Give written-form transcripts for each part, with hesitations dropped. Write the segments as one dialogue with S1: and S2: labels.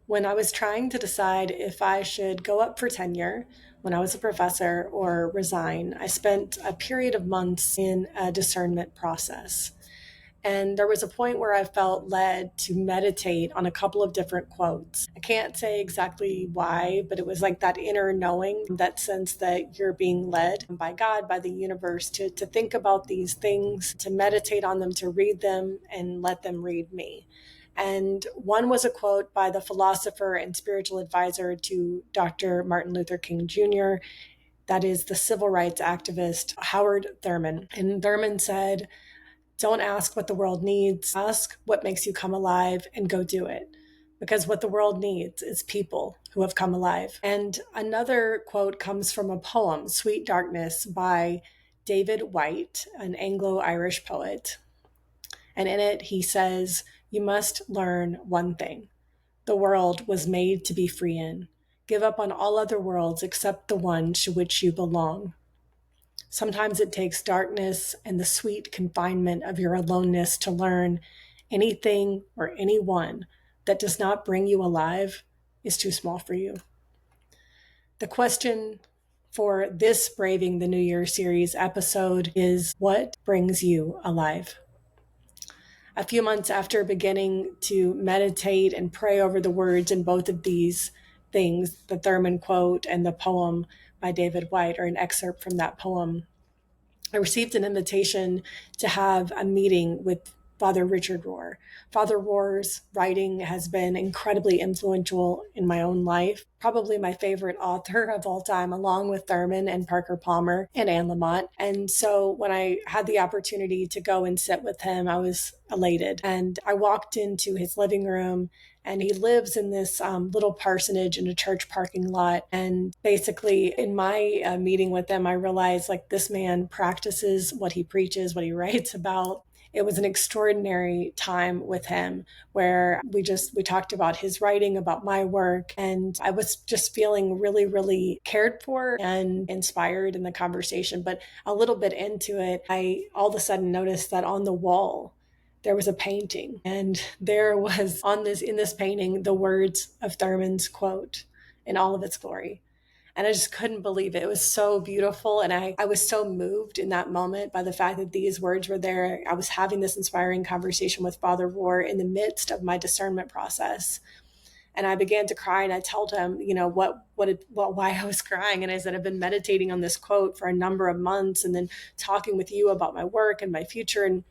S1: When I was trying to decide if I should go up for tenure when I was a professor or resign, I spent a period of months in a discernment process. And there was a point where I felt led to meditate on a couple of different quotes. I can't say exactly why, but it was like that inner knowing, that sense that you're being led by God, by the universe, to think about these things, to meditate on them, to read them, and let them read me. And one was a quote by the philosopher and spiritual advisor to Dr. Martin Luther King Jr., that is the civil rights activist Howard Thurman. And Thurman said, "Don't ask what the world needs, ask what makes you come alive and go do it." Because what the world needs is people who have come alive. And another quote comes from a poem, Sweet Darkness, by David Whyte, an Anglo-Irish poet. And in it, he says, "You must learn one thing. The world was made to be free in. Give up on all other worlds except the one to which you belong. Sometimes it takes darkness and the sweet confinement of your aloneness to learn anything or anyone that does not bring you alive is too small for you." The question for this Braving the New Year series episode is, what brings you alive? A few months after beginning to meditate and pray over the words in both of these things, the Thurman quote and the poem by David Whyte, or an excerpt from that poem, I received an invitation to have a meeting with Father Richard Rohr. Father Rohr's writing has been incredibly influential in my own life, probably my favorite author of all time, along with Thurman and Parker Palmer and Anne Lamott. And so when I had the opportunity to go and sit with him, I was elated. And I walked into his living room, and he lives in this little parsonage in a church parking lot. And basically, in my meeting with him, I realized, like, this man practices what he preaches, what he writes about. It was an extraordinary time with him where we talked about his writing, about my work, and I was just feeling really, really cared for and inspired in the conversation. But a little bit into it, I all of a sudden noticed that on the wall there was a painting, and there was in this painting the words of Thurman's quote in all of its glory. And I just couldn't believe it. It was so beautiful. And I was so moved in that moment by the fact that these words were there. I was having this inspiring conversation with Father Rohr in the midst of my discernment process. And I began to cry, and I told him, why I was crying. And I said, I've been meditating on this quote for a number of months, and then talking with you about my work and my future. And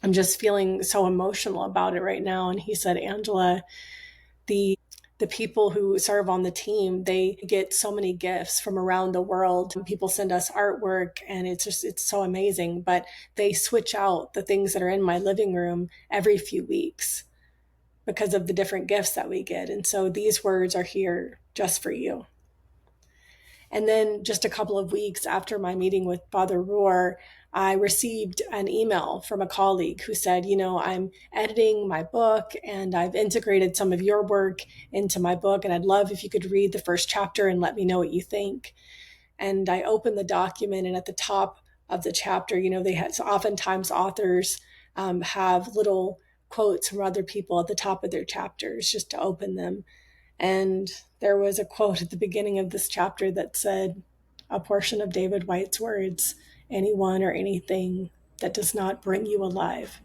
S1: I'm just feeling so emotional about it right now. And he said, Angela, the people who serve on the team, they get so many gifts from around the world. People send us artwork, and it's so amazing, but they switch out the things that are in my living room every few weeks because of the different gifts that we get. And so these words are here just for you. And then just a couple of weeks after my meeting with Father Rohr, I received an email from a colleague who said, I'm editing my book, and I've integrated some of your work into my book, and I'd love if you could read the first chapter and let me know what you think. And I opened the document, and at the top of the chapter, so oftentimes authors have little quotes from other people at the top of their chapters just to open them. And there was a quote at the beginning of this chapter that said, a portion of David Whyte's words, "Anyone or anything that does not bring you alive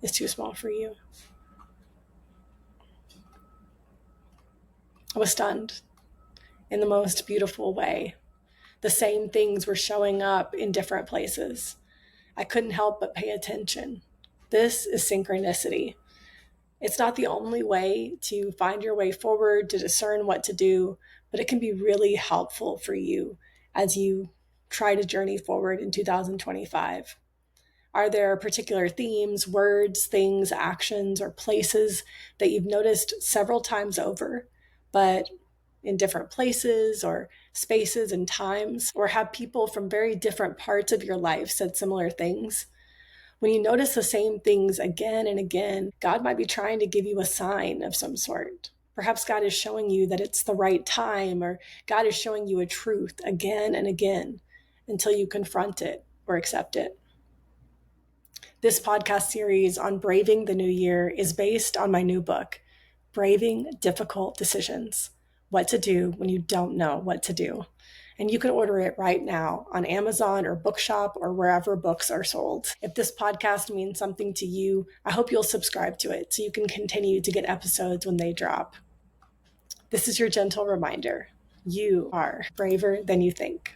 S1: is too small for you." I was stunned in the most beautiful way. The same things were showing up in different places. I couldn't help but pay attention. This is synchronicity. It's not the only way to find your way forward, to discern what to do, but it can be really helpful for you as you try to journey forward in 2025. Are there particular themes, words, things, actions, or places that you've noticed several times over, but in different places or spaces and times, or have people from very different parts of your life said similar things? When you notice the same things again and again, God might be trying to give you a sign of some sort. Perhaps God is showing you that it's the right time, or God is showing you a truth again and again until you confront it or accept it. This podcast series on Braving the New Year is based on my new book, Braving Difficult Decisions: What to Do When You Don't Know What to Do. And you can order it right now on Amazon or Bookshop or wherever books are sold. If this podcast means something to you, I hope you'll subscribe to it so you can continue to get episodes when they drop. This is your gentle reminder: you are braver than you think.